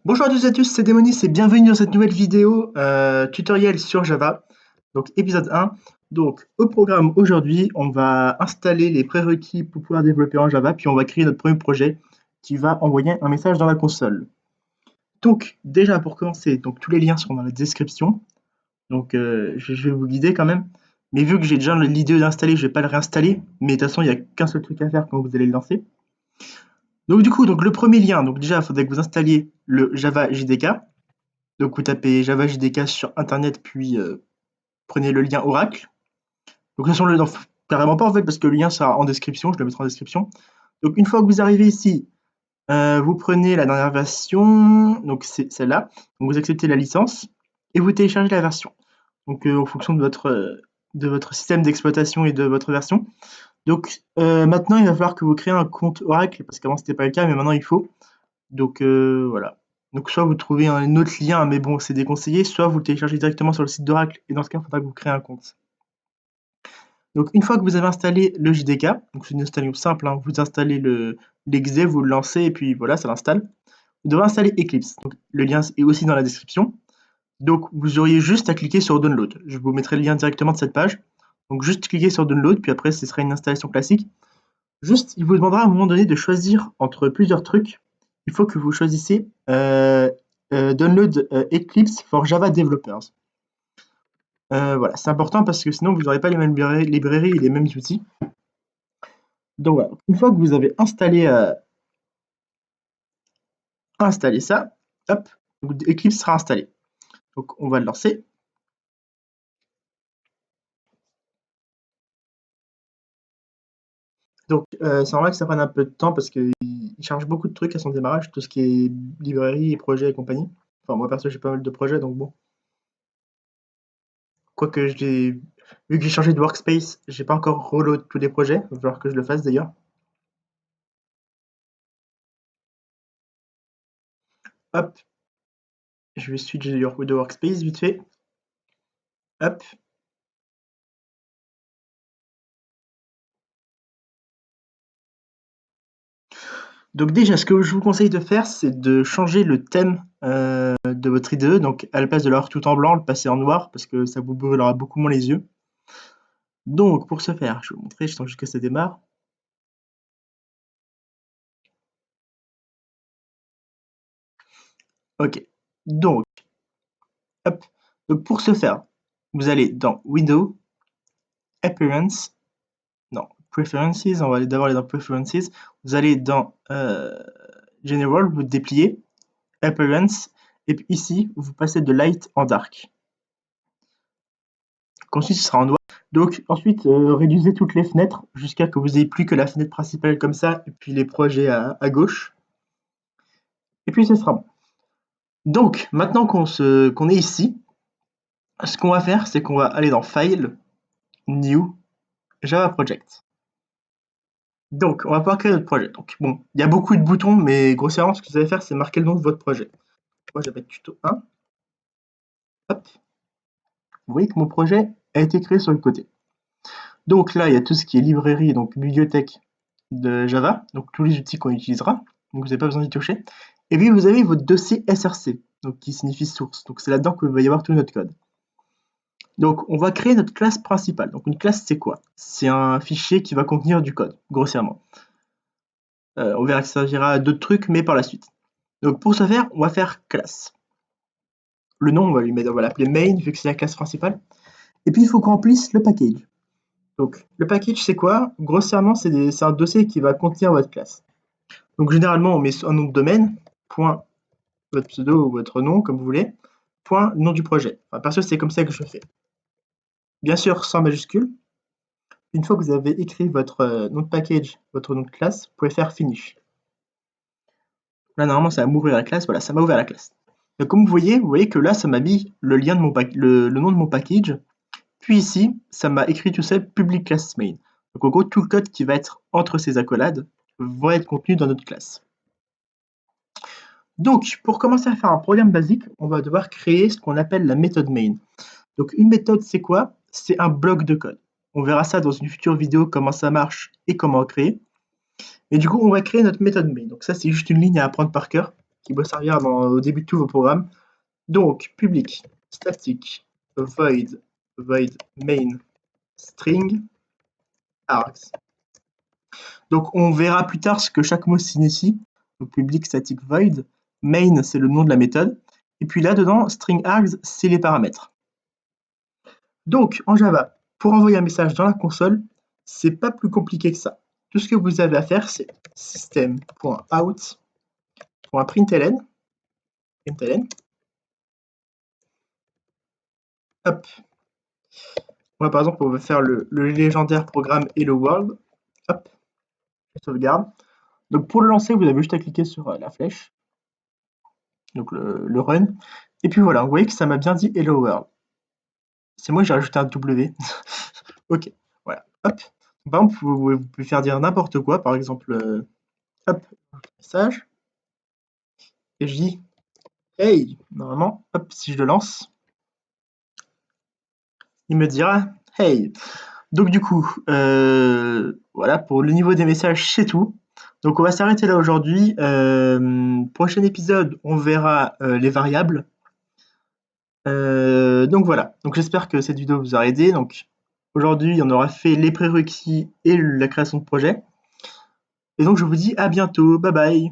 Bonjour à tous et à tous, c'est Démonis et bienvenue dans cette nouvelle vidéo tutoriel sur Java, donc épisode 1. Donc au programme aujourd'hui, on va installer les prérequis pour pouvoir développer en Java, puis on va créer notre premier projet qui va envoyer un message dans la console. Donc déjà pour commencer, donc tous les liens seront dans la description, donc je vais vous guider quand même. Mais vu que j'ai déjà l'idée d'installer, je vais pas le réinstaller, mais de toute façon il n'y a qu'un seul truc à faire quand vous allez le lancer. Donc du coup, donc le premier lien, donc déjà il faudrait que vous installiez le Java JDK. Donc vous tapez Java JDK sur internet, puis prenez le lien Oracle. Donc ce sont le non, carrément pas en fait, parce que le lien sera en description, je le mettrai en description. Donc une fois que vous arrivez ici, vous prenez la dernière version, donc c'est celle-là. Donc vous acceptez la licence et vous téléchargez la version. Donc en fonction de votre système d'exploitation et de votre version. Donc maintenant il va falloir que vous créez un compte Oracle, parce qu'avant c'était pas le cas, mais maintenant il faut. Donc voilà. Donc soit vous trouvez un autre lien, mais bon, c'est déconseillé, soit vous le téléchargez directement sur le site d'Oracle, et dans ce cas, il faudra que vous créez un compte. Donc une fois que vous avez installé le JDK, donc c'est une installation simple, hein, vous installez l'exe, vous le lancez, et puis voilà, ça l'installe. Vous devrez installer Eclipse. Donc, le lien est aussi dans la description. Donc vous auriez juste à cliquer sur Download. Je vous mettrai le lien directement de cette page. Donc juste cliquez sur Download, puis après ce sera une installation classique. Juste, il vous demandera à un moment donné de choisir entre plusieurs trucs. Il faut que vous choisissez Download Eclipse for Java Developers. Voilà, c'est important parce que sinon vous n'aurez pas les mêmes librairies et les mêmes outils. Donc voilà, une fois que vous avez installé ça, hop, Eclipse sera installé. Donc on va le lancer. Donc c'est normal que ça prenne un peu de temps parce qu'il charge beaucoup de trucs à son démarrage, tout ce qui est librairie et projets et compagnie. Enfin moi perso j'ai pas mal de projets donc bon. Quoique vu que j'ai changé de workspace, j'ai pas encore reload tous les projets, il va falloir que je le fasse d'ailleurs. Hop, je vais switch de workspace vite fait. Hop. Donc déjà, ce que je vous conseille de faire, c'est de changer le thème de votre IDE. Donc à la place de l'avoir tout en blanc, le passer en noir, parce que ça vous brûlera beaucoup moins les yeux. Donc pour ce faire, je vais vous montrer, je sens juste que ça démarre. Ok, donc, hop. Donc pour ce faire, vous allez dans Windows, Appearance, non, Preferences, on va d'abord aller dans Preferences. Vous allez dans General, vous dépliez, Appearance, et puis ici, vous passez de Light en Dark. Ensuite, ce sera en noir. Donc ensuite, réduisez toutes les fenêtres jusqu'à que vous ayez plus que la fenêtre principale comme ça, et puis les projets à gauche. Et puis ce sera bon. Donc maintenant qu'on est ici, ce qu'on va faire, c'est qu'on va aller dans File, New, Java Project. Donc on va pouvoir créer notre projet. Donc bon, il y a beaucoup de boutons, mais grossièrement, ce que vous allez faire, c'est marquer le nom de votre projet. Moi, je vais mettre tuto 1. Hop. Vous voyez que mon projet a été créé sur le côté. Donc là, il y a tout ce qui est librairie, donc bibliothèque de Java, donc tous les outils qu'on utilisera, donc vous n'avez pas besoin d'y toucher. Et puis vous avez votre dossier SRC, donc qui signifie source, donc c'est là-dedans qu'il va y avoir tout notre code. Donc on va créer notre classe principale. Donc une classe c'est quoi? C'est un fichier qui va contenir du code, grossièrement. On verra que ça servira à d'autres trucs, mais par la suite. Donc pour ce faire, on va faire classe. Le nom, on va l'appeler main, vu que c'est la classe principale. Et puis il faut qu'on remplisse le package. Donc le package c'est quoi? Grossièrement c'est un dossier qui va contenir votre classe. Donc généralement on met un nom de domaine, point votre pseudo ou votre nom comme vous voulez, point nom du projet. Enfin, perso c'est comme ça que je fais. Bien sûr sans majuscule. Une fois que vous avez écrit votre nom de package, votre nom de classe, vous pouvez faire finish. Là normalement ça va m'ouvrir la classe, voilà ça m'a ouvert la classe. Donc comme vous voyez que là ça m'a mis le lien de le nom de mon package. Puis ici, ça m'a écrit tout ça public class main. Donc en gros, tout le code qui va être entre ces accolades va être contenu dans notre classe. Donc, pour commencer à faire un programme basique, on va devoir créer ce qu'on appelle la méthode main. Donc une méthode, c'est quoi? C'est un bloc de code. On verra ça dans une future vidéo, comment ça marche et comment créer. Et du coup, on va créer notre méthode main. Donc ça, c'est juste une ligne à apprendre par cœur. qui doit servir au début de tous vos programmes. Donc, public, static, void main, string, args. Donc, on verra plus tard ce que chaque mot signifie. Donc, public, static, void. Main, c'est le nom de la méthode. Et puis là-dedans, string args, c'est les paramètres. Donc, en Java, pour envoyer un message dans la console, c'est pas plus compliqué que ça. Tout ce que vous avez à faire, c'est system.out.println. Hop. Moi, par exemple, on va faire le légendaire programme Hello World. Hop. Je sauvegarde. Donc, pour le lancer, vous avez juste à cliquer sur la flèche. Donc, le run. Et puis voilà, vous voyez que ça m'a bien dit Hello World. C'est moi, j'ai rajouté un W. Ok, voilà. Hop. Par exemple, vous pouvez faire dire n'importe quoi. Par exemple, hop, message. Et je dis hey, normalement, hop, si je le lance, il me dira hey. Donc du coup, voilà, pour le niveau des messages, c'est tout. Donc on va s'arrêter là aujourd'hui. Prochain épisode, on verra les variables. Donc voilà, donc j'espère que cette vidéo vous aura aidé. Donc aujourd'hui, on aura fait les prérequis et la création de projet. Et donc je vous dis à bientôt, bye bye.